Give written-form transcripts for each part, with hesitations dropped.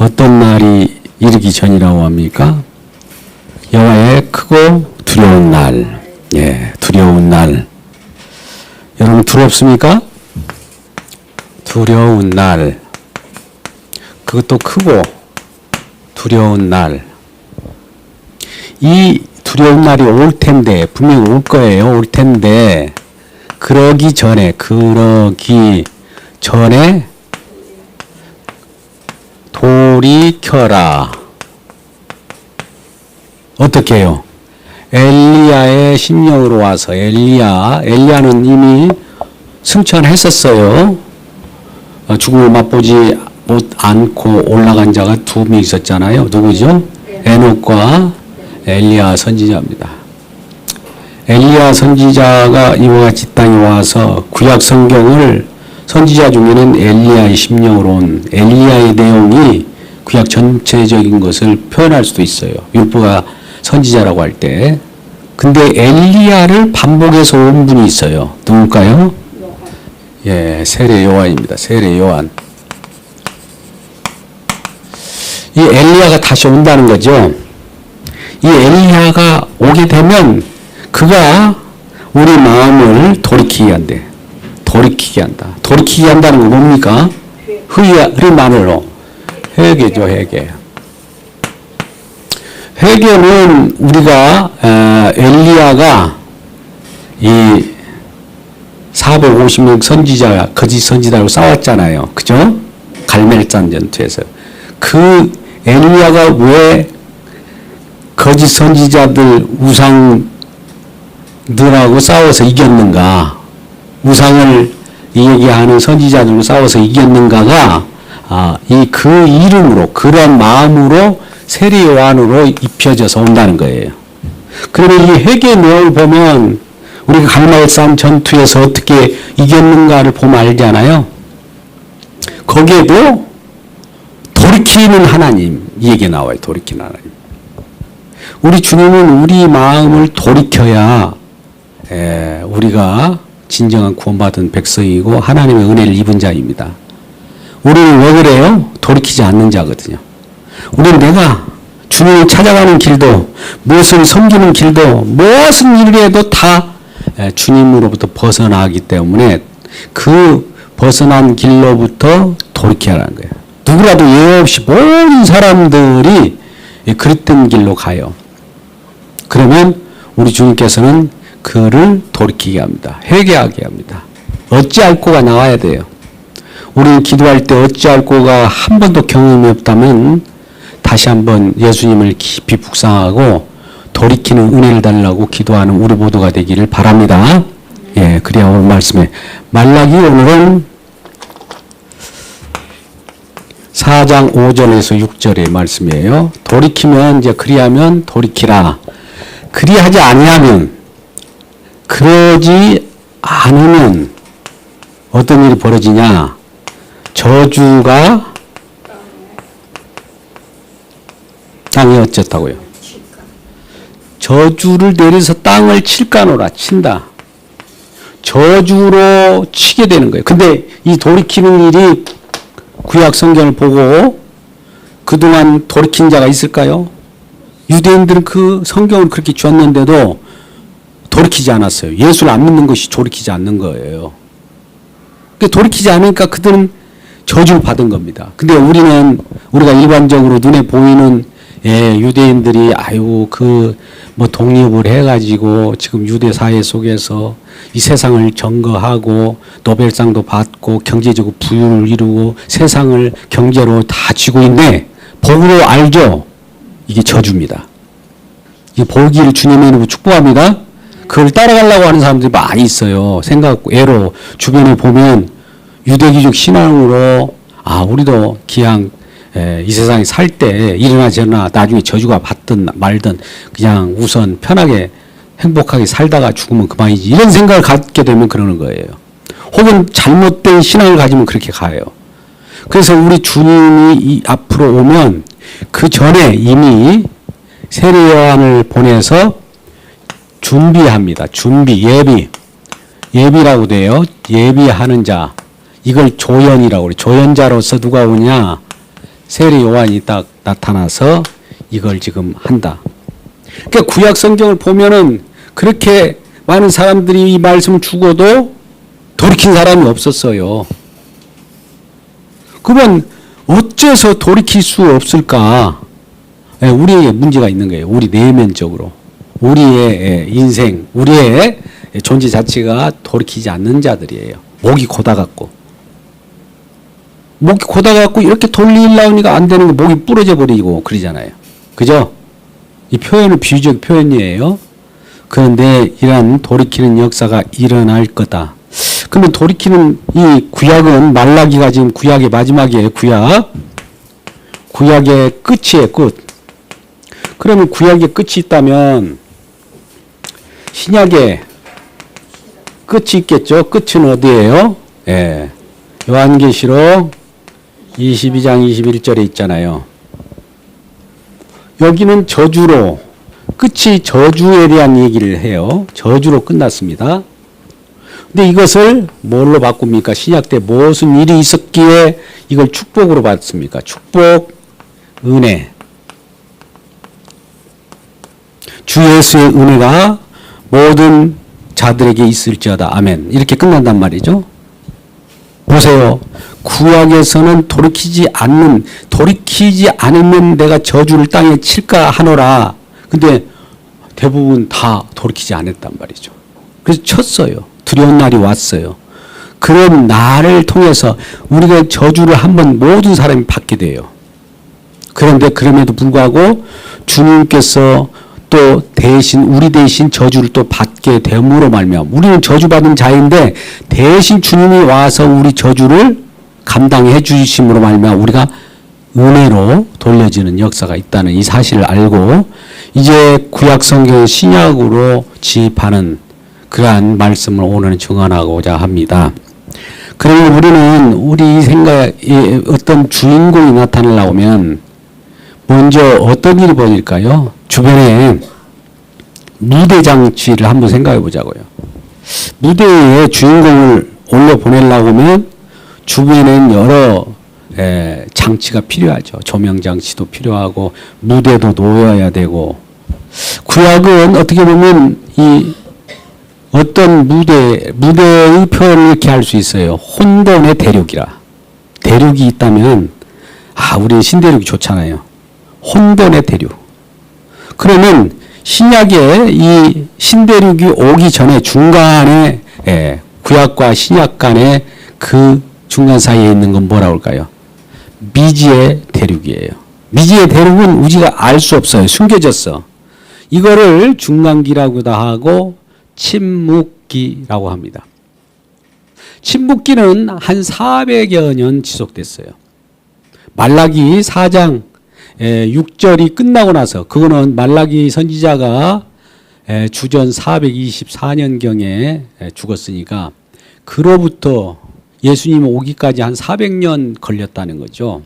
어떤 날이 이르기 전이라고 합니까? 여호와의 크고 두려운 날. 예, 두려운 날. 여러분 두렵습니까? 두려운 날. 그것도 크고 두려운 날. 이 두려운 날이 올 텐데, 분명히 올 거예요. 올 텐데, 그러기 전에 돌이켜라. 어떻게 해요? 엘리야의 심령으로 와서, 엘리야는 이미 승천했었어요. 죽음을 맛보지 않고 올라간 자가 두 명 있었잖아요. 누구죠? 에녹과 엘리야 선지자입니다. 엘리야 선지자가 이와 같이 땅에 와서 구약 성경을 선지자 중에는 엘리야의 심령으로 온 엘리야의 내용이 구약 전체적인 것을 표현할 수도 있어요. 율법가 선지자라고 할 때. 근데 엘리야를 반복해서 온 분이 있어요. 누굴까요? 예, 세례 요한입니다. 세례 요한. 이 엘리야가 다시 온다는 거죠. 이 엘리야가 오게 되면 그가 우리 마음을 돌이키게 한대. 돌이키게 한다. 돌이키게 한다는 건 뭡니까? 흐리만으로. 회개죠, 회개. 회개는 우리가 엘리야가 이 450명 선지자, 거짓 선지자로 싸웠잖아요. 그죠? 갈멜산 전투에서. 그 엘리야가 왜 거짓 선지자들 우상들하고 싸워서 이겼는가? 우상을 얘기하는 선지자들과 싸워서 이겼는가가 그 이름으로, 그런 마음으로 세례 요한으로 입혀져서 온다는 거예요. 그러면 이 회개 내용을 보면 우리가 갈멜산 전투에서 어떻게 이겼는가를 보면 알잖아요. 거기에도 돌이키는 하나님, 이 얘기 나와요. 돌이키는 하나님. 우리 주님은 우리 마음을 돌이켜야 우리가 진정한 구원받은 백성이고 하나님의 은혜를 입은 자입니다. 우리는 왜 그래요? 돌이키지 않는 자거든요. 우리는 내가 주님을 찾아가는 길도, 무엇을 섬기는 길도, 무엇을 일을 해도 다 주님으로부터 벗어나기 때문에 그 벗어난 길로부터 돌이켜야 하는 거예요. 누구라도 예외 없이 모든 사람들이 그랬던 길로 가요. 그러면 우리 주님께서는 그를 돌이키게 합니다. 회개하게 합니다. 어찌할꼬가 나와야 돼요. 우리는 기도할 때 어찌할꼬가 한 번도 경험이 없다면 다시 한번 예수님을 깊이 묵상하고 돌이키는 은혜를 달라고 기도하는 우리 모두가 되기를 바랍니다. 예, 그래야 오늘 말씀에 말라기 오늘은 4장 5절에서 6절의 말씀이에요. 돌이키면 이제 그리하면 돌이키라. 그리하지 아니하면, 그러지 않으면 어떤 일이 벌어지냐? 저주가 땅에 어쨌다고요? 저주를 내려서 땅을 칠까노라. 친다. 저주로 치게 되는 거예요. 근데 이 돌이키는 일이 구약 성경을 보고 그동안 돌이킨 자가 있을까요? 유대인들은 그 성경을 그렇게 줬는데도 돌이키지 않았어요. 예수를 안 믿는 것이 돌이키지 않는 거예요. 그러니까 돌이키지 않으니까 그들은 저주를 받은 겁니다. 근데 우리가 일반적으로 눈에 보이는 유대인들이 뭐 독립을 해가지고 지금 유대 사회 속에서 이 세상을 점거하고 노벨상도 받고 경제적으로 부유를 이루고 세상을 경제로 다 쥐고 있네. 복으로 알죠? 이게 저주입니다. 이 복을 주님의 이름으로 축복합니다. 그걸 따라가려고 하는 사람들이 많이 있어요. 예로 주변에 보면 유대기족 신앙으로 우리도 기양 이 세상에 살 때 일어나 저러나 나중에 저주가 받든 말든 그냥 우선 편하게 행복하게 살다가 죽으면 그만이지, 이런 생각을 갖게 되면 그러는 거예요. 혹은 잘못된 신앙을 가지면 그렇게 가요. 그래서 우리 주님이 앞으로 오면 그 전에 이미 세례 요한을 보내서 준비합니다. 예비라고 돼요. 예비하는 자. 이걸 조연이라고 그래요. 조연자로서 누가 오냐? 세례 요한이 딱 나타나서 이걸 지금 한다. 그러니까 구약 성경을 보면은 그렇게 많은 사람들이 이 말씀을 죽어도 돌이킨 사람이 없었어요. 그러면 어째서 돌이킬 수 없을까? 우리에게 문제가 있는 거예요. 우리 내면적으로. 우리의 인생, 우리의 존재 자체가 돌이키지 않는 자들이에요. 목이 고다갖고. 목이 고다갖고 이렇게 돌리려니까 안 되는 거 목이 부러져 버리고 그러잖아요. 그죠? 이 표현은 비유적 표현이에요. 그런데 이러한 돌이키는 역사가 일어날 거다. 그러면 돌이키는 이 구약은 말라기가 지금 구약의 마지막이에요. 구약의 끝이에요. 끝. 그러면 구약의 끝이 있다면 신약의 끝이 있겠죠. 끝은 어디예요? 예. 요한계시록 22장 21절에 있잖아요. 여기는 저주로, 끝이 저주에 대한 얘기를 해요. 저주로 끝났습니다. 근데 이것을 뭘로 바꿉니까? 신약 때 무슨 일이 있었기에 이걸 축복으로 받습니까? 축복, 은혜. 주 예수의 은혜가 모든 자들에게 있을지어다. 아멘. 이렇게 끝난단 말이죠. 보세요. 구약에서는 돌이키지 않으면 내가 저주를 땅에 칠까 하노라. 근데 대부분 다 돌이키지 않았단 말이죠. 그래서 쳤어요. 두려운 날이 왔어요. 그런 날을 통해서 우리가 저주를 한번 모든 사람이 받게 돼요. 그런데 그럼에도 불구하고 주님께서 또 우리 대신 저주를 또 받게 됨으로 말미암아 우리는 저주받은 자인데 대신 주님이 와서 우리 저주를 감당해 주심으로 말미암아 우리가 은혜로 돌려지는 역사가 있다는 이 사실을 알고 이제 구약 성경을 신약으로 지입하는 그러한 말씀을 오늘 증언하고자 합니다. 그러면 우리는 우리 생각에 어떤 주인공이 나타나려면 먼저 어떤 일이 보일까요? 주변에 무대 장치를 한번 생각해 보자고요. 무대에 주인공을 올려 보내려고 하면 주변에는 여러 장치가 필요하죠. 조명 장치도 필요하고 무대도 놓여야 되고 구약은 어떻게 보면 이 어떤 무대의 표현을 이렇게 할 수 있어요. 혼돈의 대륙이라. 대륙이 있다면 우리는 신대륙이 좋잖아요. 혼돈의 대륙. 그러면 신약에 이 신대륙이 오기 전에 중간에 구약과 신약 간의 그 중간 사이에 있는 건 뭐라고 할까요? 미지의 대륙이에요. 미지의 대륙은 우리가 알 수 없어요. 숨겨졌어. 이거를 중간기라고도 하고 침묵기라고 합니다. 침묵기는 한 400여 년 지속됐어요. 말라기 4장 6절이 끝나고 나서 그거는 말라기 선지자가 주전 424년경에 죽었으니까 그로부터 예수님 오기까지 한 400년 걸렸다는 거죠.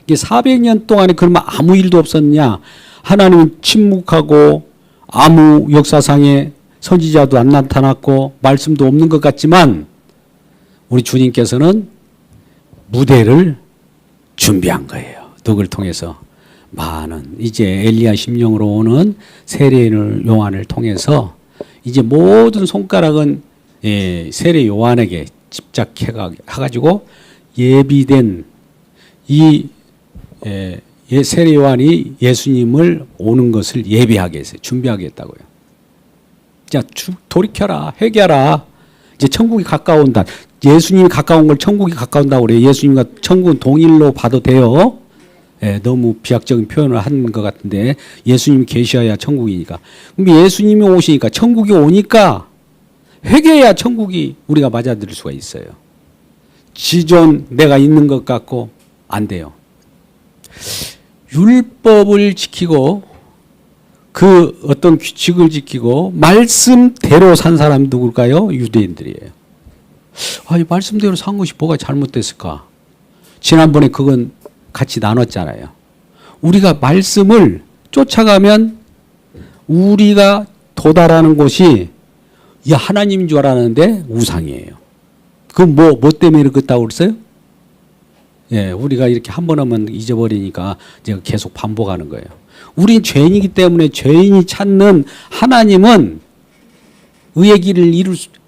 이게 400년 동안에 그러면 아무 일도 없었냐? 하나님은 침묵하고 아무 역사상에 선지자도 안 나타났고 말씀도 없는 것 같지만 우리 주님께서는 무대를 준비한 거예요. 누구를 통해서? 많은 이제 엘리야 심령으로 오는 세례 요한을 통해서 이제 모든 손가락은 세례 요한에게 집착해가지고 예비된 이 세례 요한이 예수님을 오는 것을 예비하게 했어요. 준비하게 했다고요. 자, 돌이켜라, 회개하라. 이제 천국이 가까운다. 예수님이 가까운 걸 천국이 가까운다고 그래요. 예수님과 천국은 동일로 봐도 돼요. 너무 비약적인 표현을 한 것 같은데 예수님이 계셔야 천국이니까. 그럼 예수님이 오시니까 천국이 오니까 회개해야 천국이 우리가 맞아들일 수가 있어요. 지존 내가 있는 것 같고 안 돼요. 율법을 지키고 그 어떤 규칙을 지키고 말씀대로 산 사람 누굴까요? 유대인들이에요. 이 말씀대로 산 것이 뭐가 잘못됐을까? 지난번에 그건 같이 나눴잖아요. 우리가 말씀을 쫓아가면 우리가 도달하는 곳이 하나님인 줄 알았는데 우상이에요. 그럼 뭐 때문에 그렇다고 그랬어요? 예, 우리가 이렇게 한 번 하면 잊어버리니까 제가 계속 반복하는 거예요. 우린 죄인이기 때문에 죄인이 찾는 하나님은 의의 길을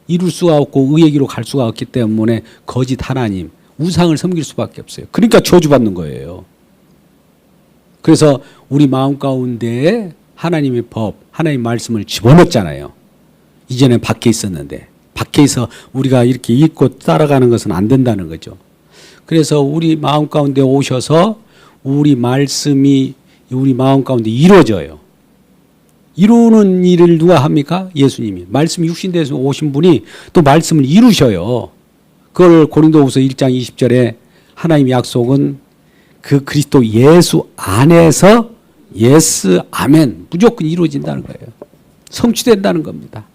이룰 수가 없고 의의 길로 갈 수가 없기 때문에 거짓 하나님, 우상을 섬길 수밖에 없어요. 그러니까 저주받는 거예요. 그래서 우리 마음 가운데 하나님의 법, 하나님의 말씀을 집어넣었잖아요. 이전에 밖에 있었는데 밖에서 우리가 이렇게 읽고 따라가는 것은 안 된다는 거죠. 그래서 우리 마음 가운데 오셔서 우리 말씀이 우리 마음 가운데 이루어져요. 이루는 일을 누가 합니까? 예수님이. 말씀이 육신돼서 오신 분이 또 말씀을 이루셔요. 그걸 고린도후서 1장 20절에 하나님의 약속은 그 그리스도 예수 안에서 예스 아멘 무조건 이루어진다는 거예요. 성취된다는 겁니다.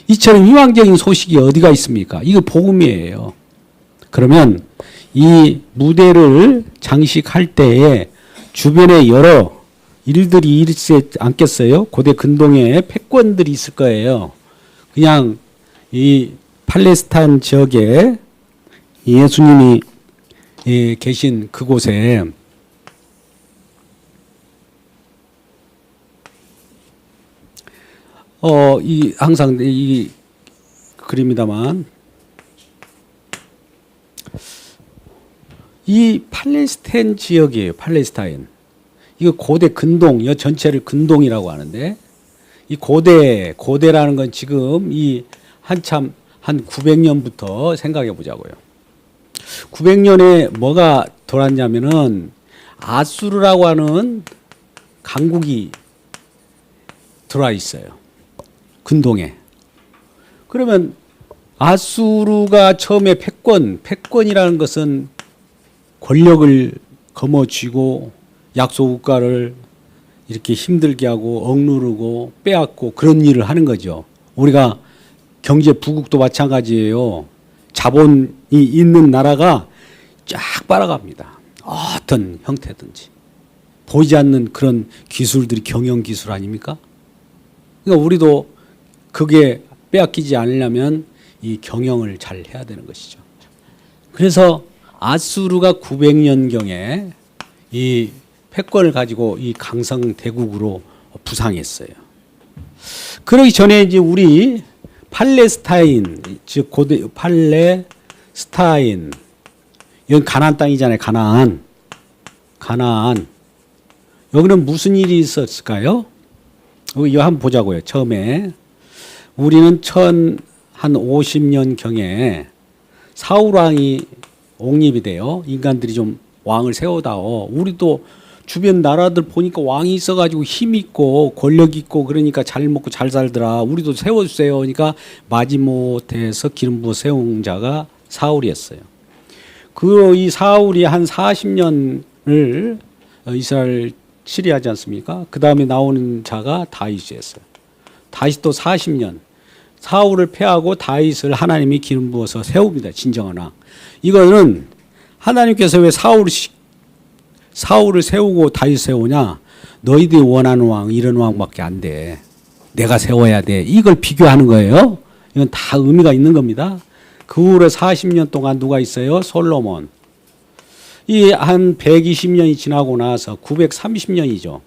이처럼 희망적인 소식이 어디가 있습니까? 이거 복음이에요. 그러면 이 무대를 장식할 때에 주변에 여러 일들이 일지 않겠어요? 고대 근동에 패권들이 있을 거예요. 그냥 이 팔레스타인 지역에 예수님이 계신 그곳에 항상 이 그림이다만 이 팔레스타인 지역이에요. 팔레스타인. 이거 고대 근동, 이 전체를 근동이라고 하는데 이 고대라는 건 지금 이 한참 한 900년부터 생각해 보자고요. 900년에 뭐가 돌았냐면은 아수르라고 하는 강국이 들어와 있어요. 근동에. 그러면 아수르가 처음에 패권이라는 것은 권력을 거머쥐고 약소국가를 이렇게 힘들게 하고 억누르고 빼앗고 그런 일을 하는 거죠. 우리가 경제 부국도 마찬가지예요. 자본이 있는 나라가 쫙 빨아갑니다. 어떤 형태든지. 보이지 않는 그런 기술들이 경영 기술 아닙니까? 그러니까 우리도 그게 빼앗기지 않으려면 이 경영을 잘 해야 되는 것이죠. 그래서 아수르가 900년경에 이 패권을 가지고 이 강성 대국으로 부상했어요. 그러기 전에 이제 우리 팔레스타인, 즉 고대 팔레스타인, 여기 가나안 땅이잖아요. 가나안. 여기는 무슨 일이 있었을까요? 이거 한번 보자고요. 처음에 우리는 한 50년 경에 사울 왕이 옹립이 돼요. 인간들이 좀 왕을 세워다오. 우리도 주변 나라들 보니까 왕이 있어가지고 힘 있고 권력 있고 그러니까 잘 먹고 잘 살더라. 우리도 세워주세요. 그러니까 마지못해서 기름 부어 세운 자가 사울이었어요. 이 사울이 한 40년을 이스라엘 치리하지 않습니까? 그 다음에 나오는 자가 다윗이었어요. 다윗도 40년. 사울을 패하고 다윗을 하나님이 기름 부어서 세웁니다. 진정한 왕. 이거는 하나님께서 왜 사울을 세우고 다윗 세우냐? 너희들이 원하는 왕, 이런 왕밖에 안 돼. 내가 세워야 돼. 이걸 비교하는 거예요. 이건 다 의미가 있는 겁니다. 그 후로 40년 동안 누가 있어요? 솔로몬. 이 한 120년이 지나고 나서 930년이죠.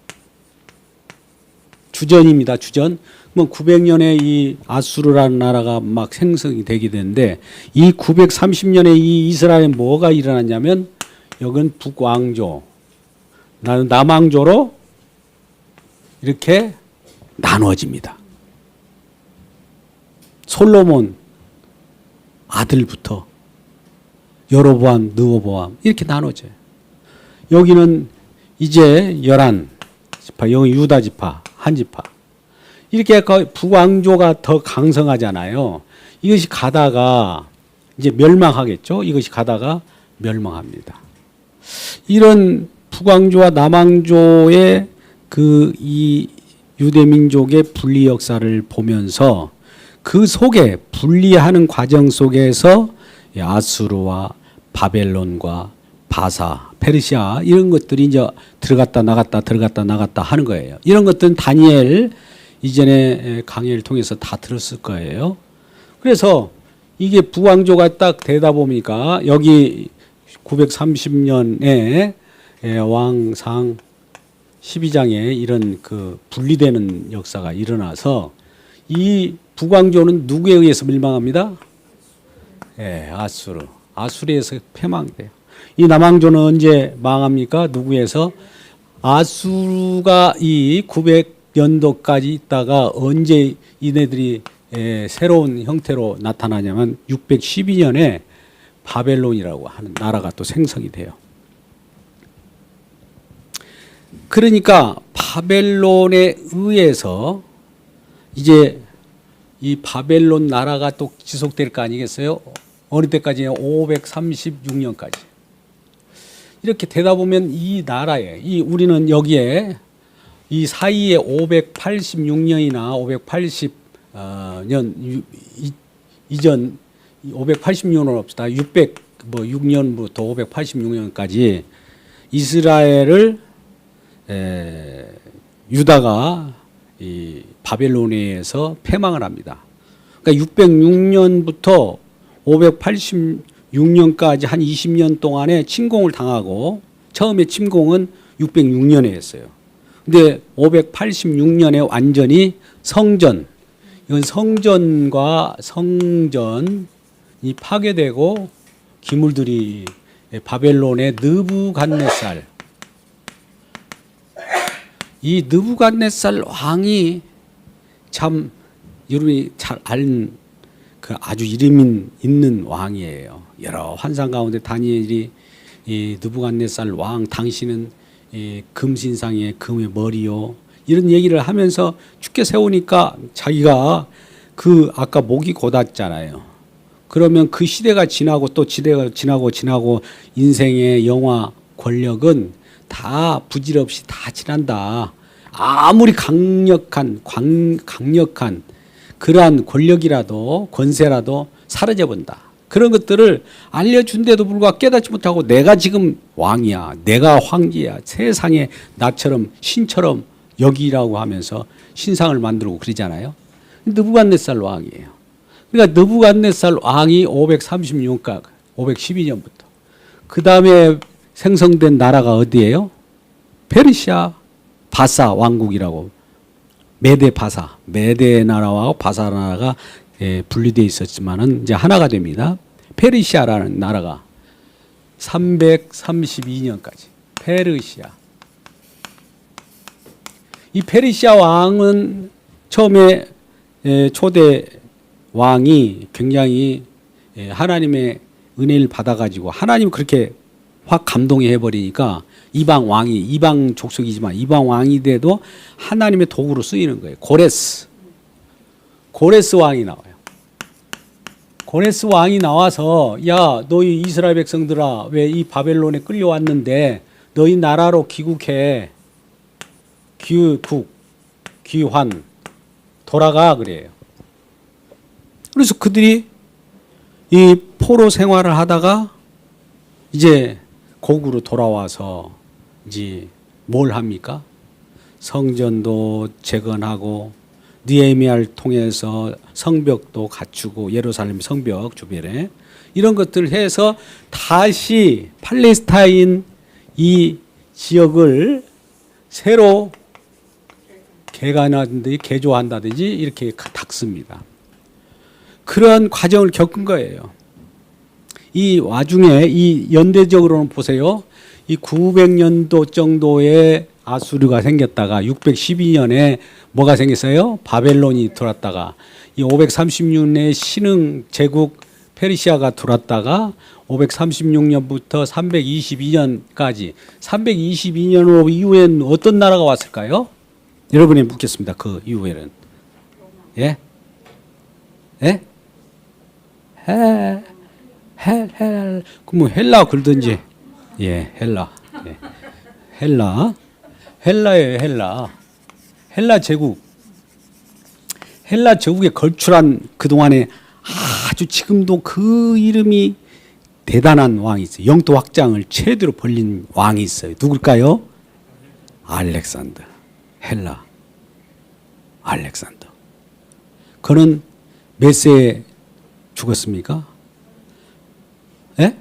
주전입니다. 주전. 뭐 900년에 이 아수르라는 나라가 막 생성이 되게 되는데 이 930년에 이 이스라엘에 뭐가 일어났냐면 여긴 북왕조, 남왕조로 이렇게 나누어집니다. 솔로몬 아들부터 여로보암, 느호보암 이렇게 나눠져요. 여기는 이제 11지파, 여기 유다 지파, 한 지파. 이렇게 북왕조가 더 강성하잖아요. 이것이 가다가 이제 멸망하겠죠. 이것이 가다가 멸망합니다. 이런 북왕조와 남왕조의 이 유대민족의 분리 역사를 보면서 그 속에 분리하는 과정 속에서 아수르와 바벨론과 바사, 페르시아 이런 것들이 이제 들어갔다 나갔다 하는 거예요. 이런 것들은 다니엘 이전에 강의를 통해서 다 들었을 거예요. 그래서 이게 북왕조가 딱 되다 보니까 여기 930년에 왕상 12장에 이런 그 분리되는 역사가 일어나서 이 북왕조는 누구에 의해서 멸망합니다? 아수르. 아수르에 의해서 패망돼요. 이 남왕조는 언제 망합니까? 누구에서? 아수르가 이 900년도까지 있다가 언제 이네들이 새로운 형태로 나타나냐면 612년에 바벨론이라고 하는 나라가 또 생성이 돼요. 그러니까 바벨론에 의해서 이제 이 바벨론 나라가 또 지속될 거 아니겠어요? 어느 때까지요? 536년까지. 이렇게 되다 보면 이 나라에, 우리는 여기에 이 사이에 586년이나 580년 이전 586년은 없다. 600뭐 6년부터 586년까지 이스라엘을 유다가 이 바벨론에 의해서 패망을 합니다. 그러니까 606년부터 586년까지 한 20년 동안에 침공을 당하고 처음에 침공은 606년에 했어요. 근데 586년에 완전히 성전, 이건 성전과 성전이 파괴되고 기물들이 바벨론의 느부갓네살, 이 느부갓네살 왕이 참 여러분이 잘 아는 그 아주 이름 있는 왕이에요. 여러 환상 가운데 다니엘이 이 느부갓네살 왕 당신은 이 금신상의 금의 머리요 이런 얘기를 하면서 죽게 세우니까 자기가 그 아까 목이 곧았잖아요. 그러면 그 시대가 지나고 또 시대가 지나고 인생의 영화 권력은 다 부질없이 다 지난다. 아무리 강력한 그러한 권력이라도 권세라도 사라져본다. 그런 것들을 알려준데도 불구하고 깨닫지 못하고 내가 지금 왕이야, 내가 황제야, 세상에 나처럼 신처럼 여기라고 하면서 신상을 만들고 그러잖아요. 느부갓네살 왕이에요. 그러니까 느부갓네살 왕이 536년까지 512년부터 그 다음에 생성된 나라가 어디예요? 페르시아 바사 왕국이라고. 메데 바사, 메데 나라와 바사 나라가 분리되어 있었지만은 이제 하나가 됩니다. 페르시아라는 나라가 332년까지 페르시아. 이 페르시아 왕은 처음에 초대 왕이 굉장히 하나님의 은혜를 받아가지고 하나님 그렇게 확 감동해 버리니까 이방 왕이 이방 족속이지만 이방 왕이 돼도 하나님의 도구로 쓰이는 거예요. 고레스 왕이 나와요. 고레스 왕이 나와서 야 너희 이스라엘 백성들아 왜 이 바벨론에 끌려왔는데 너희 나라로 귀국해. 귀환 돌아가 그래요. 그래서 그들이 이 포로 생활을 하다가 이제 고국으로 돌아와서 이제 뭘 합니까? 성전도 재건하고 느헤미야를 통해서 성벽도 갖추고 예루살렘 성벽 주변에 이런 것들을 해서 다시 팔레스타인 이 지역을 새로 개간하든지 개조한다든지 이렇게 닦습니다. 그런 과정을 겪은 거예요. 이 와중에 이 연대적으로는 보세요. 이 900년도 정도의 아수르가 생겼다가 612년에 뭐가 생겼어요? 바벨론이 들어왔다가 이 536년에 신흥 제국 페르시아가 들어왔다가 536년부터 322년까지 322년 이후엔 어떤 나라가 왔을까요? 여러분이 묻겠습니다. 그 이후에는 예? 예? 그럼 헬라 글든지 예, 헬라. 예. 헬라예요, 헬라 제국. 헬라 제국에 걸출한 그동안에 아주 지금도 그 이름이 대단한 왕이 있어요. 영토 확장을 최대로 벌린 왕이 있어요. 누굴까요? 알렉산더. 헬라. 알렉산더. 그는 몇 세에 죽었습니까? 예?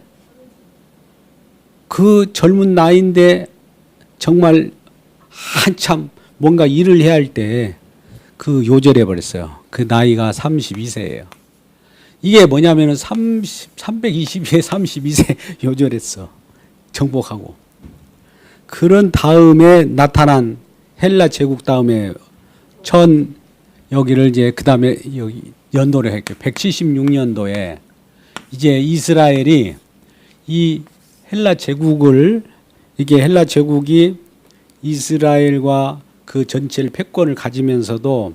그 젊은 나이인데 정말 한참 뭔가 일을 해야 할 때 그 요절해 버렸어요. 그 나이가 32세예요. 이게 뭐냐면은 322에 32세 요절했어. 정복하고. 그런 다음에 나타난 헬라 제국 다음에 여기를 이제 그 다음에 여기 연도를 할게요. 176년도에 이제 이스라엘이 이 헬라 제국을 이게 헬라 제국이 이스라엘과 그 전체를 패권을 가지면서도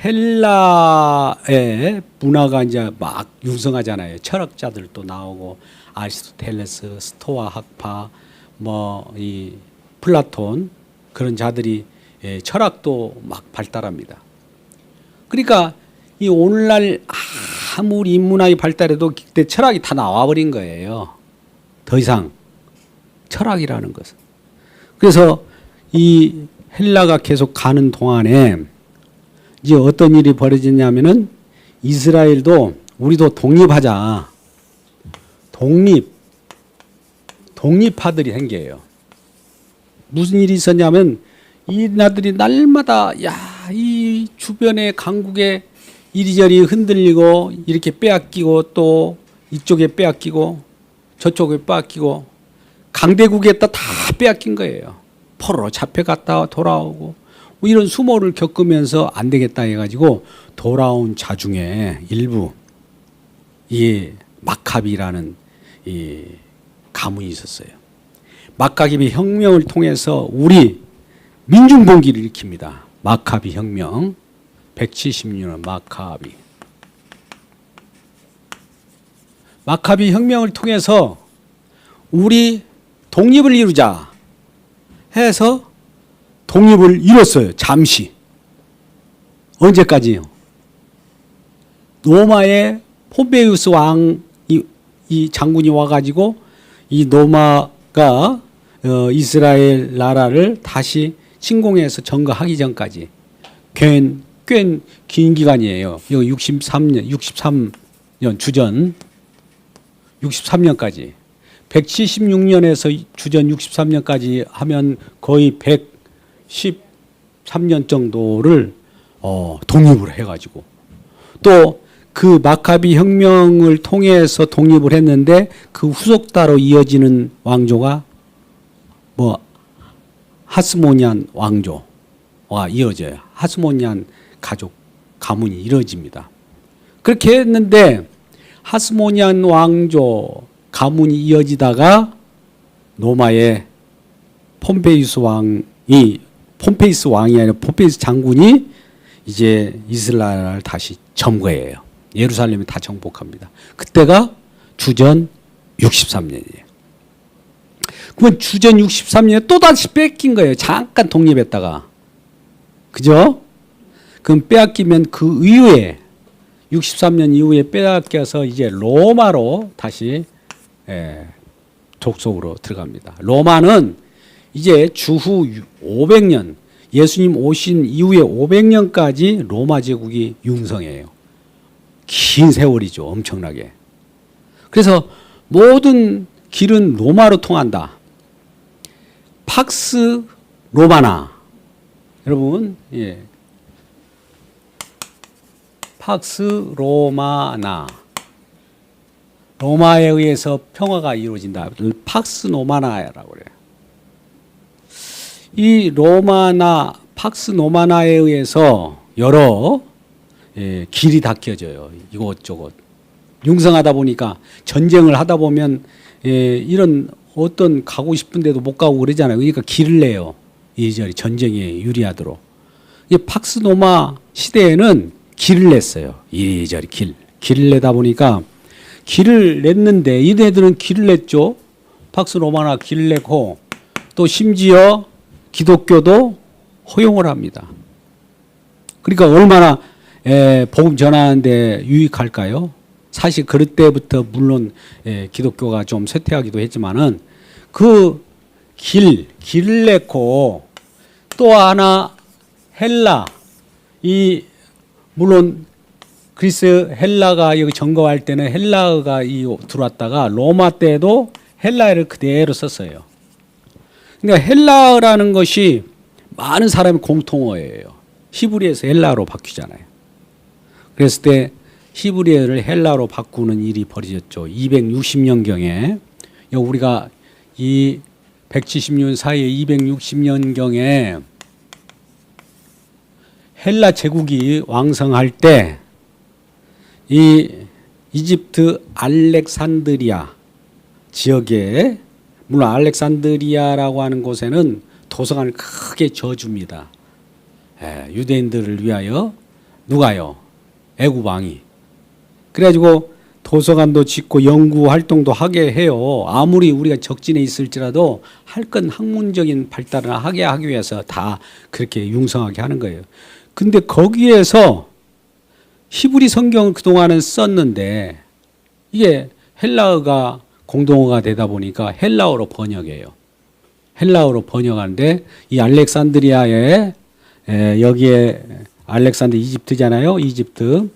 헬라의 문화가 이제 막 융성하잖아요. 철학자들도 나오고 아리스토텔레스, 스토아 학파, 뭐 이 플라톤 그런 자들이 철학도 막 발달합니다. 그러니까 이 오늘날 아무리 인문학이 발달해도 그때 철학이 다 나와버린 거예요. 더 이상 철학이라는 것은. 그래서 이 헬라가 계속 가는 동안에 이제 어떤 일이 벌어졌냐면은 이스라엘도 우리도 독립하자. 독립파들이 생겨요. 무슨 일이 있었냐면 이 나들이 날마다 이 주변의 강국에 이리저리 흔들리고 이렇게 빼앗기고 또 이쪽에 빼앗기고 저쪽에 빼앗기고 강대국에다 다 빼앗긴 거예요. 포로로 잡혀갔다 돌아오고 뭐 이런 수모를 겪으면서 안 되겠다 해가지고 돌아온 자 중에 일부 이 마카비라는 이 가문이 있었어요. 마카비 혁명을 통해서 우리 민중봉기를 일으킵니다. 마카비 혁명 176년 마카비 혁명을 통해서 우리 독립을 이루자 해서 독립을 이뤘어요. 잠시. 언제까지요? 로마의 폼페이우스 왕 이 장군이 와가지고 이 로마가 이스라엘 나라를 다시 침공해서 점거하기 전까지 꽤 긴 기간이에요. 63년 주전 63년까지 176년에서 주전 63년까지 하면 거의 113년 정도를 독립을 해가지고 또 그 마카비 혁명을 통해서 독립을 했는데 그 후속다로 이어지는 왕조가 뭐 하스모니안 왕조와 이어져요. 하스모니안 가문이 이루어집니다. 그렇게 했는데 하스모니안 왕조 가문이 이어지다가 로마의 폼페이우스 왕이 아니라 폼페이우스 장군이 이제 이스라엘을 다시 점거해요. 예루살렘을 다 정복합니다. 그때가 주전 63년이에요. 그러면 주전 63년에 또다시 뺏긴 거예요. 잠깐 독립했다가. 그죠? 그럼 빼앗기면 그 이후에 63년 이후에 빼앗겨서 이제 로마로 다시 족속으로 들어갑니다. 로마는 이제 주후 500년 예수님 오신 이후에 500년까지 로마 제국이 융성해요. 긴 세월이죠. 엄청나게. 그래서 모든 길은 로마로 통한다. 팍스 로마나. 여러분, 예. 팍스 로마나. 로마에 의해서 평화가 이루어진다. 팍스 노마나라고 그래요. 이 팍스 노마나에 의해서 여러 길이 닦여져요. 이곳저곳. 융성하다 보니까 전쟁을 하다 보면 이런 어떤 가고 싶은 데도 못 가고 그러잖아요. 그러니까 길을 내요. 이리저리 전쟁에 유리하도록. 팍스 노마 시대에는 길을 냈어요. 이리저리 길을 내다 보니까 길을 냈는데 이네들은 길을 냈죠. 팍스 로마나 길을 내고 또 심지어 기독교도 허용을 합니다. 그러니까 얼마나 복음 전하는데 유익할까요? 사실 그럴 때부터 물론 기독교가 좀 쇠퇴하기도 했지만은 그 길을 냈고 또 하나 헬라 물론 그리스 헬라가 여기 점거할 때는 헬라가 들어왔다가 로마 때도 헬라어를 그대로 썼어요. 그러니까 헬라어라는 것이 많은 사람의 공통어예요. 히브리에서 헬라어로 바뀌잖아요. 그랬을 때 히브리어를 헬라어로 바꾸는 일이 벌어졌죠. 260년경에 우리가 이 170년 사이에 260년경에 헬라 제국이 왕성할 때 이 이집트 알렉산드리아 지역에, 물론 알렉산드리아라고 하는 곳에는 도서관을 크게 지어줍니다. 유대인들을 위하여. 누가요? 애굽 왕이. 그래가지고 도서관도 짓고 연구 활동도 하게 해요. 아무리 우리가 적진에 있을지라도 할 건 학문적인 발달을 하기 위해서 다 그렇게 융성하게 하는 거예요. 근데 거기에서 히브리 성경을 그동안은 썼는데 이게 헬라어가 공동어가 되다 보니까 헬라어로 번역해요. 헬라어로 번역하는데 이 알렉산드리아에 여기에 알렉산드 이집트잖아요. 이집트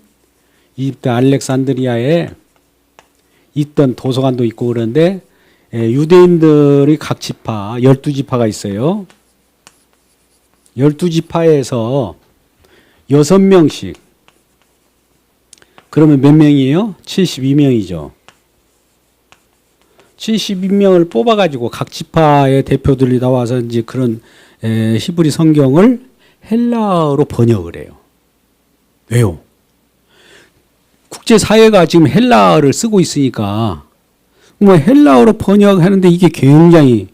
알렉산드리아에 있던 도서관도 있고 그런데 유대인들이 각 지파 12지파가 있어요. 12지파에서 6명씩, 그러면 몇 명이에요? 72명이죠. 72명을 뽑아가지고 각 지파의 대표들이 나와서 이제 그런 히브리 성경을 헬라어로 번역을 해요. 왜요? 국제사회가 지금 헬라어를 쓰고 있으니까 뭐 헬라어로 번역하는데 이게 굉장히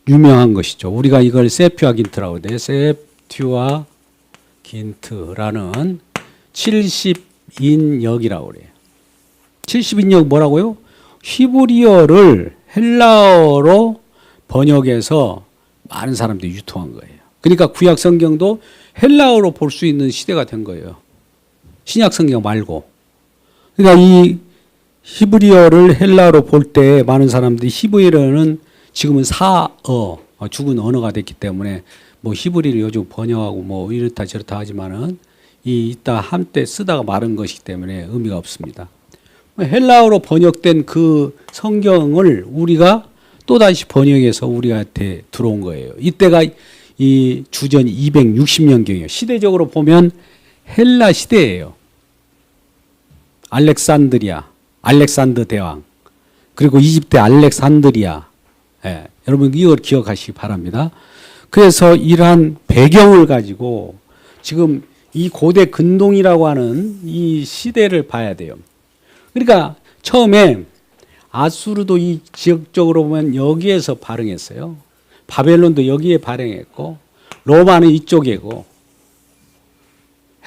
유명한 것이죠. 우리가 이걸 세프아긴트라고 해요. 세프아긴트라는 70인역이라고 그래요. 70인역 뭐라고요? 히브리어를 헬라어로 번역해서 많은 사람들이 유통한 거예요. 그러니까 구약 성경도 헬라어로 볼 수 있는 시대가 된 거예요. 신약 성경 말고. 그러니까 이 히브리어를 헬라어로 볼 때 많은 사람들이 히브리어는 지금은 사어, 죽은 언어가 됐기 때문에 뭐 히브리를 요즘 번역하고 뭐 이렇다 저렇다 하지만은 이따 한때 쓰다가 마른 것이기 때문에 의미가 없습니다. 헬라어로 번역된 그 성경을 우리가 또다시 번역해서 우리한테 들어온 거예요. 이때가 이 주전 260년경이에요. 시대적으로 보면 헬라 시대예요. 알렉산드리아, 알렉산더 대왕, 그리고 이집트 알렉산드리아. 여러분 이걸 기억하시기 바랍니다. 그래서 이러한 배경을 가지고 지금 이 고대 근동이라고 하는 이 시대를 봐야 돼요. 그러니까 처음에 아수르도 이 지역적으로 보면 여기에서 발흥했어요. 바벨론도 여기에 발행했고, 로마는 이쪽이고,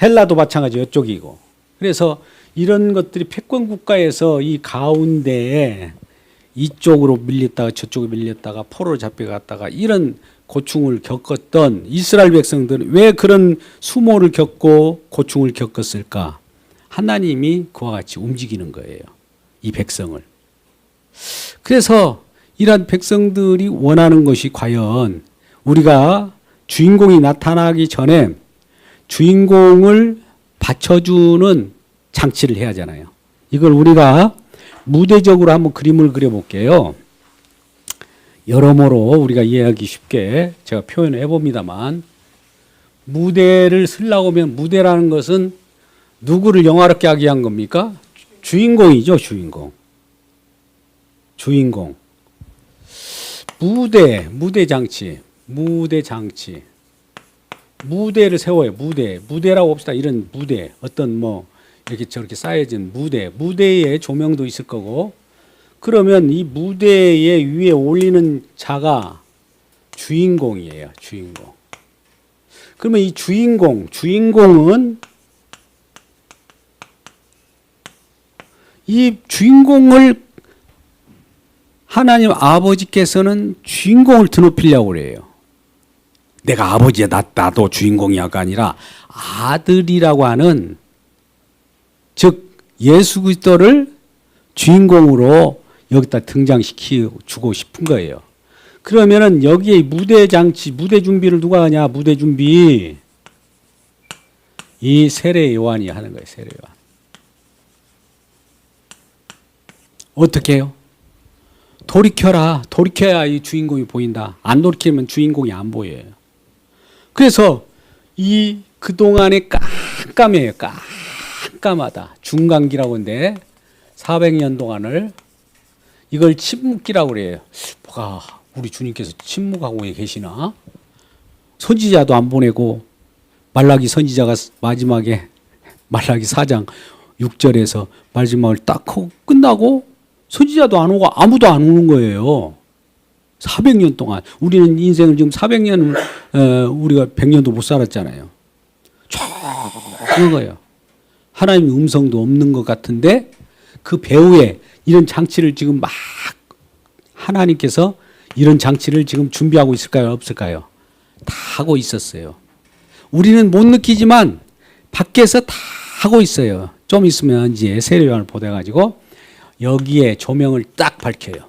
헬라도 마찬가지 이쪽이고. 그래서 이런 것들이 패권 국가에서 이 가운데에 이쪽으로 밀렸다가 저쪽으로 밀렸다가 포로로 잡혀갔다가 이런 고충을 겪었던 이스라엘 백성들은 왜 그런 수모를 겪고 고충을 겪었을까? 하나님이 그와 같이 움직이는 거예요. 이 백성을. 그래서 이러한 백성들이 원하는 것이 과연 우리가 주인공이 나타나기 전에 주인공을 받쳐주는 장치를 해야 하잖아요. 이걸 우리가 무대적으로 한번 그림을 그려볼게요. 여러모로 우리가 이해하기 쉽게 제가 표현을 해봅니다만, 무대를 쓰려고 하면 무대라는 것은 누구를 영화롭게 하기 위한 겁니까? 주인공이죠, 주인공. 주인공. 무대 장치. 무대를 세워요, 무대. 무대라고 봅시다. 이런 무대. 어떤 뭐, 이렇게 저렇게 쌓여진 무대. 무대에 조명도 있을 거고, 그러면 이 무대에 위에 올리는 자가 주인공이에요, 주인공. 그러면 이 주인공은 이 주인공을 하나님 아버지께서는 주인공을 드높이려고 그래요. 내가 아버지야, 나도 주인공이야가 아니라 아들이라고 하는, 즉 예수 그리스도를 주인공으로 여기다 등장시키고 주고 싶은 거예요. 그러면은 여기에 무대 장치, 무대 준비를 누가 하냐? 무대 준비. 이 세례 요한이 하는 거예요, 세례 요한. 어떻게 해요? 돌이켜라. 돌이켜야 이 주인공이 보인다. 안 돌이키면 주인공이 안 보여요. 그래서 이 그동안에 깜깜해요. 깜깜하다. 중간기라고 하는데 400년 동안을 이걸 침묵기라고 그래요. 뭐가 우리 주님께서 침묵하고 계시나? 선지자도 안 보내고 말라기 선지자가 마지막에 말라기 4장 6절에서 마지막을 딱 하고 끝나고 선지자도 안 오고 아무도 안 오는 거예요. 400년 동안. 우리는 인생을 지금 400년 우리가 100년도 못 살았잖아요. 조용한 거예요. 하나님의 음성도 없는 것 같은데 그 배후에 이런 장치를 지금 막 하나님께서 이런 장치를 지금 준비하고 있을까요? 없을까요? 다 하고 있었어요. 우리는 못 느끼지만 밖에서 다 하고 있어요. 좀 있으면 이제 세례요한을 보내가지고 여기에 조명을 딱 밝혀요.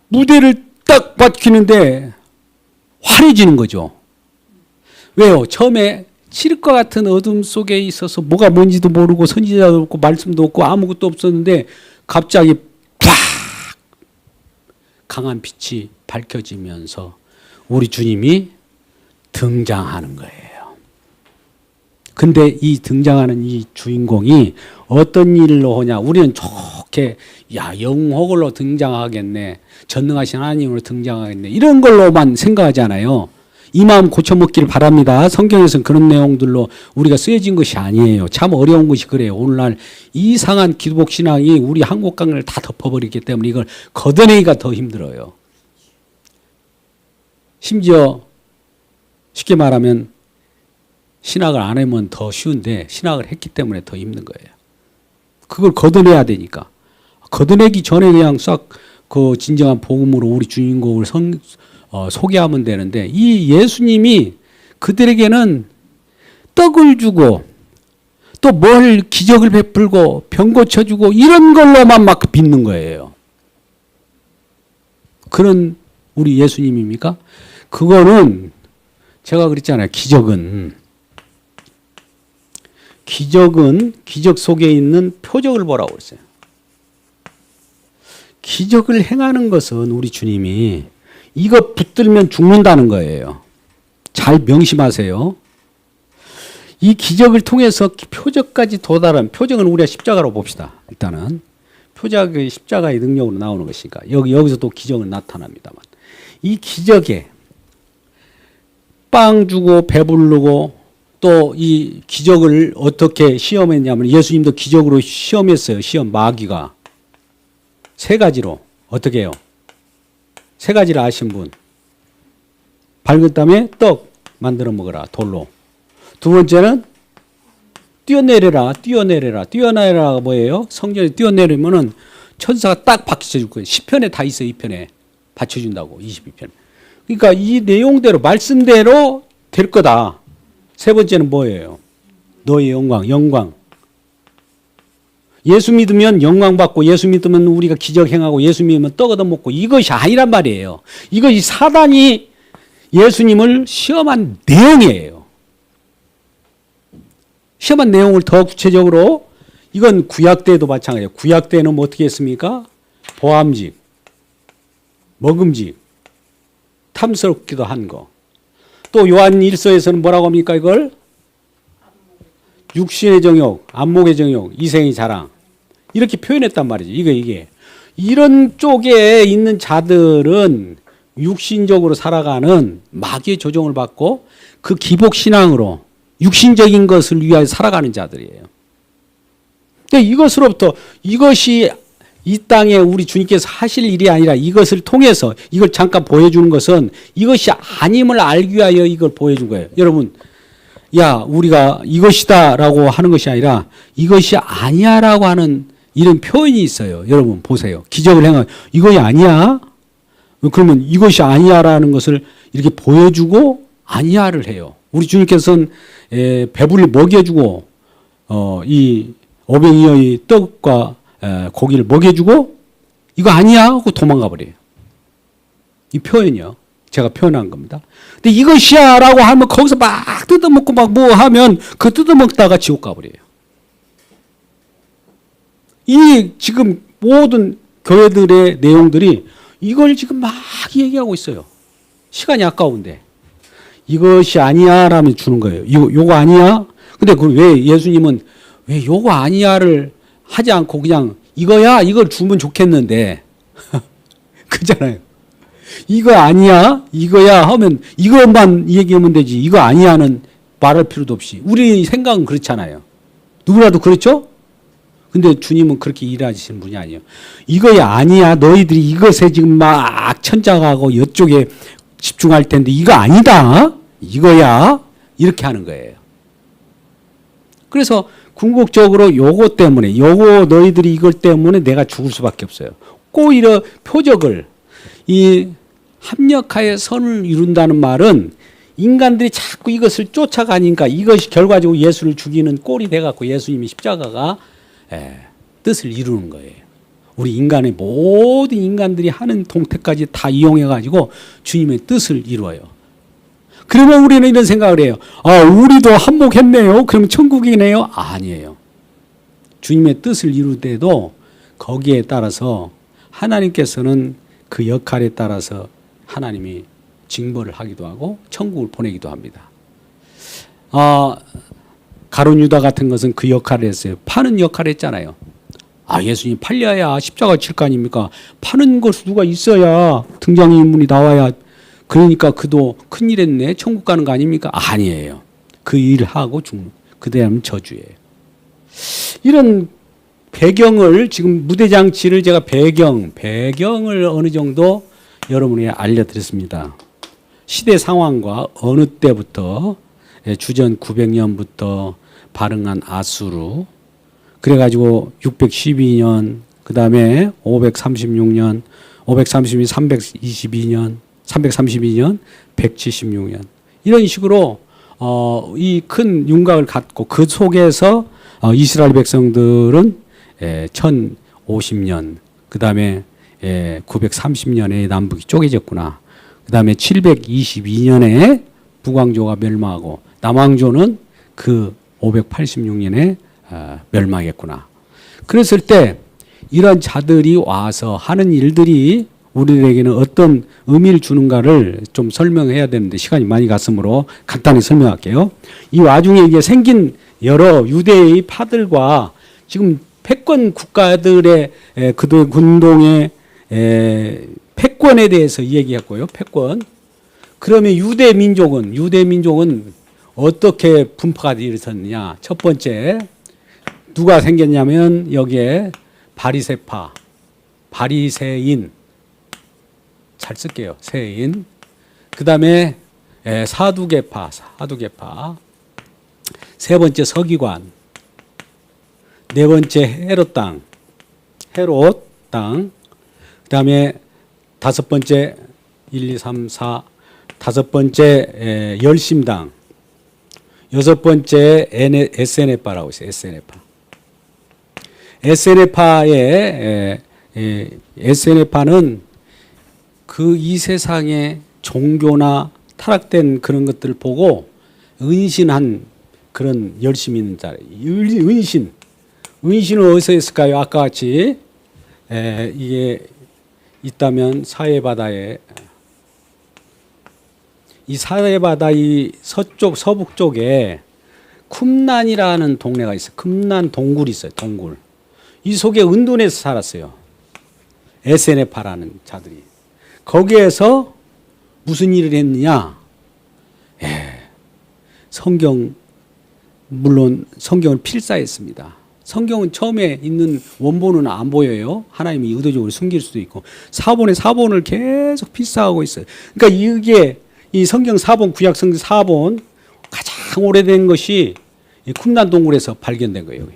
무대를 딱 밝히는데 환해지는 거죠. 왜요? 처음에 칠흑과 같은 어둠 속에 있어서 뭐가 뭔지도 모르고 선지자도 없고 말씀도 없고 아무것도 없었는데 갑자기 팍 강한 빛이 밝혀지면서 우리 주님이 등장하는 거예요. 근데 이 등장하는 이 주인공이 어떤 일로 오냐? 우리는 좋게 영혼으로 등장하겠네. 전능하신 하나님으로 등장하겠네. 이런 걸로만 생각하잖아요. 이 마음 고쳐먹기를 바랍니다. 성경에서는 그런 내용들로 우리가 쓰여진 것이 아니에요. 참 어려운 것이 그래요. 오늘날 이상한 기독 신앙이 우리 한국 강을 다 덮어버리기 때문에 이걸 걷어내기가 더 힘들어요. 심지어 쉽게 말하면 신학을 안 하면 더 쉬운데 신학을 했기 때문에 더 힘든 거예요. 그걸 걷어내야 되니까. 걷어내기 전에 그냥 싹 그 진정한 복음으로 우리 주인공을 소개하면 되는데 이 예수님이 그들에게는 떡을 주고 또 뭘 기적을 베풀고 병 고쳐주고 이런 걸로만 막 믿는 거예요. 그런 우리 예수님입니까? 그거는 제가 그랬잖아요. 기적은 기적 속에 있는 표적을 보라고 그랬어요. 기적을 행하는 것은 우리 주님이 이거 붙들면 죽는다는 거예요. 잘 명심하세요. 이 기적을 통해서 표적까지 도달한 표적은 우리가 십자가로 봅시다. 일단은 표적이 십자가의 능력으로 나오는 것이니까 여기서 또 기적은 나타납니다만 이 기적에 빵 주고 배부르고 또 이 기적을 어떻게 시험했냐면 예수님도 기적으로 시험했어요. 시험 마귀가 세 가지로 어떻게 해요? 세 가지를 아신 분. 밝은 땀에 떡 만들어 먹어라 돌로. 두 번째는 뛰어내려라 뭐예요? 성전에 뛰어내리면은 천사가 딱 받쳐줄 거예요. 10편에 다 있어요. 2편에 받쳐준다고 22편. 그러니까 이 내용대로 말씀대로 될 거다. 세 번째는 뭐예요? 너의 영광. 예수 믿으면 영광 받고 예수 믿으면 우리가 기적 행하고 예수 믿으면 떡 얻어 먹고 이것이 아니란 말이에요. 이것이 사단이 예수님을 시험한 내용이에요. 시험한 내용을 더 구체적으로 이건 구약 때도 마찬가지예요. 구약 때는 뭐 어떻게 했습니까? 보암직, 먹음직, 탐스럽기도 한 거. 또 요한 1서에서는 뭐라고 합니까? 이걸 육신의 정욕, 안목의 정욕, 이생의 자랑 이렇게 표현했단 말이죠. 이게 이런 쪽에 있는 자들은 육신적으로 살아가는 마귀의 조종을 받고 그 기복 신앙으로 육신적인 것을 위하여 살아가는 자들이에요. 근데 이것으로부터 이것이 이 땅에 우리 주님께서 하실 일이 아니라 이것을 통해서 이걸 잠깐 보여주는 것은 이것이 아님을 알기 위하여 이걸 보여준 거예요. 여러분, 우리가 이것이다 라고 하는 것이 아니라 이것이 아니야 라고 하는 이런 표현이 있어요. 여러분 보세요. 기적을 행하면 이것이 아니야? 그러면 이것이 아니야 라는 것을 이렇게 보여주고 아니야를 해요. 우리 주님께서는 배불리 먹여주고 이 500여의 떡과 고기를 먹여주고 이거 아니야 하고 도망가 버려요. 이 표현이요. 제가 표현한 겁니다. 근데 이것이야 라고 하면 거기서 막 뜯어먹고 막 뭐 하면 그 뜯어먹다가 지옥 가버려요. 이 지금 모든 교회들의 내용들이 이걸 지금 막 얘기하고 있어요. 시간이 아까운데. 이것이 아니야 라면 주는 거예요. 요거 아니야? 근데 왜 예수님은 왜 요거 아니야를 하지 않고 그냥 이거야? 이걸 주면 좋겠는데. 그잖아요. 이거 아니야? 이거야? 하면 이것만 얘기하면 되지. 이거 아니야는 말할 필요도 없이. 우리 생각은 그렇잖아요. 누구라도 그렇죠? 근데 주님은 그렇게 일하시는 분이 아니에요. 이거야 아니야. 너희들이 이것에 지금 막 천장하고 이쪽에 집중할 텐데 이거 아니다. 이거야. 이렇게 하는 거예요. 그래서 궁극적으로 요거 때문에 요거 너희들이 이걸 때문에 내가 죽을 수밖에 없어요. 오히려 표적을 이 합력하여 선을 이룬다는 말은 인간들이 자꾸 이것을 쫓아가니까 이것이 결과적으로 예수를 죽이는 꼴이 돼갖고 예수님이 십자가가 뜻을 이루는 거예요. 우리 인간의 모든 인간들이 하는 동태까지 다 이용해가지고 주님의 뜻을 이루어요. 그러면 우리는 이런 생각을 해요. 아, 우리도 한몫했네요. 그럼 천국이네요. 아니에요. 주님의 뜻을 이룰 때도 거기에 따라서 하나님께서는 그 역할에 따라서 하나님이 징벌을 하기도 하고 천국을 보내기도 합니다. 가룟 유다 같은 것은 그 역할을 했어요. 파는 역할을 했잖아요. 예수님 팔려야 십자가 칠 거 아닙니까? 파는 것이 누가 있어야 등장인물이 나와야 그러니까 그도 큰일 했네. 천국 가는 거 아닙니까? 아니에요. 그 일을 하고 죽는. 그 다음은 저주예요. 이런 배경을 지금 무대장치를 제가 배경을 어느 정도 여러분에게 알려드렸습니다. 시대 상황과 어느 때부터 주전 900년부터 발흥한 아수르 그래가지고 612년 그 다음에 536년 332년 176년 이런 식으로 이 큰 윤곽을 갖고 그 속에서 이스라엘 백성들은 1050년 그 다음에 930년에 남북이 쪼개졌구나. 그 다음에 722년에 북왕조가 멸망하고 남왕조는 그 586년에 멸망했구나. 그랬을 때 이런 자들이 와서 하는 일들이 우리에게는 어떤 의미를 주는가를 좀 설명해야 되는데 시간이 많이 갔으므로 간단히 설명할게요. 이 와중에 이게 생긴 여러 유대의 파들과 지금 패권 국가들의 군동의 패권에 대해서 얘기했고요. 패권. 그러면 유대 민족은 어떻게 분파가 일어섰느냐? 첫 번째 누가 생겼냐면 여기에 바리새파, 바리새인 잘 쓸게요. 세인. 그다음에 사두개파. 세 번째 서기관. 네 번째 헤롯 땅. 그다음에 다섯 번째 1, 2, 3, 4 다섯 번째 열심당. 여섯 번째 SNF파라고 있어요. SNF파는 그 이 세상의 종교나 타락된 그런 것들을 보고 은신한 그런 열심히 있는 자리. 은신은 어디서 했을까요? 아까 같이 이게 있다면 사해바다에 이 사해바다 이 서북 쪽에 쿰란이라는 동네가 있어요. 쿰란 동굴이 있어요. 동굴. 이 속에 은둔해서 살았어요. SNF파라는 자들이. 거기에서 무슨 일을 했느냐? 물론 성경을 필사했습니다. 성경은 처음에 있는 원본은 안 보여요. 하나님이 의도적으로 숨길 수도 있고. 사본을 계속 필사하고 있어요. 그러니까 이게 이 성경 사본, 구약 성경 사본 가장 오래된 것이 쿰란 동굴에서 발견된 거예요.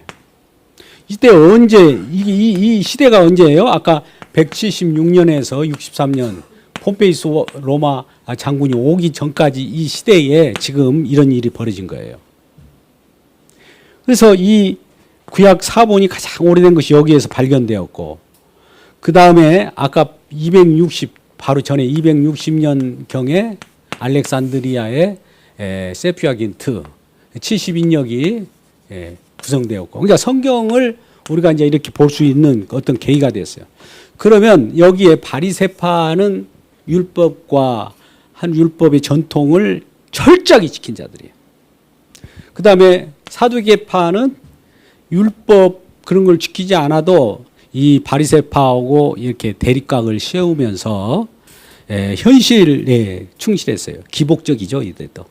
이때 언제 이 시대가 언제예요? 아까 176년에서 63년 폼페이스 로마 장군이 오기 전까지 이 시대에 지금 이런 일이 벌어진 거예요. 그래서 이 구약 사본이 가장 오래된 것이 여기에서 발견되었고 그 다음에 아까 바로 전에 260년경에 알렉산드리아의 세피아긴트 70인역이 구성되었고 그러니까 성경을 우리가 이제 이렇게 볼 수 있는 어떤 계기가 됐어요. 그러면 여기에 바리새파는 율법과 한 율법의 전통을 철저하게 지킨 자들이에요. 그 다음에 사두개파는 율법 그런 걸 지키지 않아도 이 바리새파하고 이렇게 대립각을 세우면서 현실에 충실했어요. 기복적이죠, 이들도.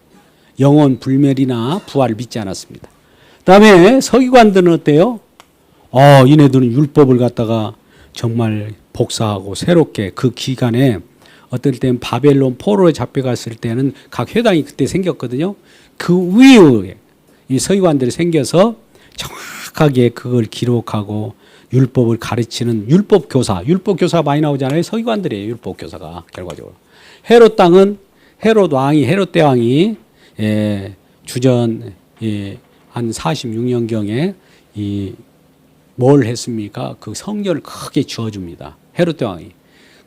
영원 불멸이나 부활을 믿지 않았습니다. 그 다음에 서기관들은 어때요? 이네들은 율법을 갖다가 정말 복사하고 새롭게 그 기간에 어떨 때는 바벨론 포로에 잡혀갔을 때는 각 회당이 그때 생겼거든요. 그 위에 이 서기관들이 생겨서 정확하게 그걸 기록하고 율법을 가르치는 율법교사가 많이 나오잖아요. 서기관들이에요. 율법교사가 결과적으로. 헤롯 대왕이 주전 한 46년경에 뭘 했습니까? 그 성전을 크게 지어줍니다. 헤롯 대왕이.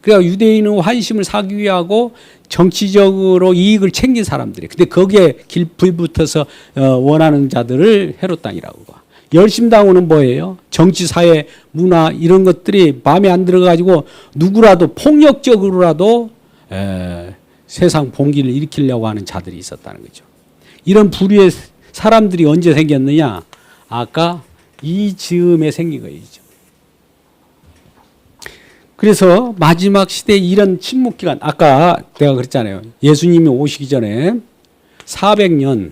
그래야 유대인은 환심을 사기 위하고 정치적으로 이익을 챙긴 사람들이. 근데 거기에 불붙어서 원하는 자들을 헤롯 당이라고 봐. 열심당원은 뭐예요? 정치, 사회, 문화 이런 것들이 마음에 안 들어가지고 누구라도 폭력적으로라도 세상 봉기를 일으키려고 하는 자들이 있었다는 거죠. 이런 부류의 사람들이 언제 생겼느냐? 아까 이 즈음에 생긴 거예요. 그래서 마지막 시대에 이런 침묵기간, 아까 내가 그랬잖아요. 예수님이 오시기 전에 400년간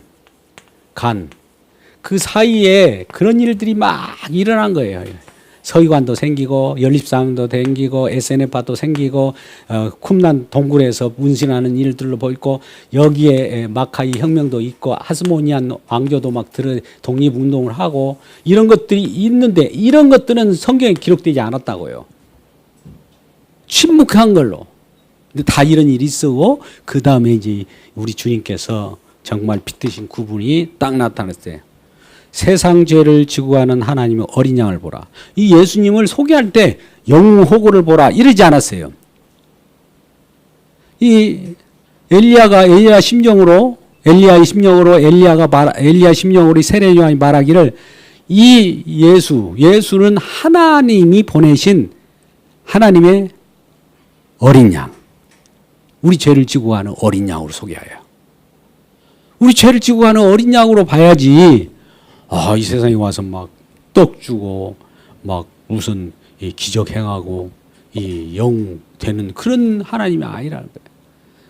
그 사이에 그런 일들이 막 일어난 거예요. 서기관도 생기고 연립상도 생기고 SNF도 생기고 쿰란 동굴에서 문신하는 일들로 보이고 여기에 마카이 혁명도 있고 하스모니안 왕조도 막 독립운동을 하고 이런 것들이 있는데 이런 것들은 성경에 기록되지 않았다고요. 침묵한 걸로. 근데 다 이런 일이 있었고 그 다음에 이제 우리 주님께서 정말 빛드신 그분이 딱 나타났어요. 세상 죄를 지고 가는 하나님의 어린 양을 보라. 이 예수님을 소개할 때 영호고를 보라 이러지 않았어요. 이 엘리야 심령으로 엘리야 심령으로 세례 요한이 말하기를 이 예수는 하나님이 보내신 하나님의 어린 양. 우리 죄를 지고 가는 어린 양으로 소개하여. 우리 죄를 지고 가는 어린 양으로 봐야지. 이 세상에 와서 막 떡 주고 막 무슨 기적 행하고 영 되는 그런 하나님이 아니라는 거예요.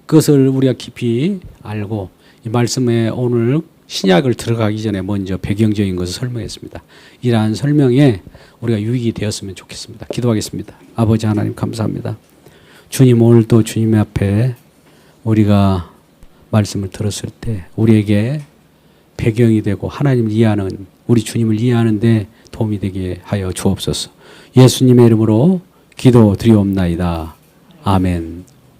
그것을 우리가 깊이 알고 이 말씀에 오늘 신약을 들어가기 전에 먼저 배경적인 것을 설명했습니다. 이러한 설명에 우리가 유익이 되었으면 좋겠습니다. 기도하겠습니다. 아버지 하나님 감사합니다. 주님 오늘도 주님 앞에 우리가 말씀을 들었을 때 우리에게 배경이 되고 하나님을 이해하는 우리 주님을 이해하는 데 도움이 되게 하여 주옵소서. 예수님의 이름으로 기도드리옵나이다. 아멘.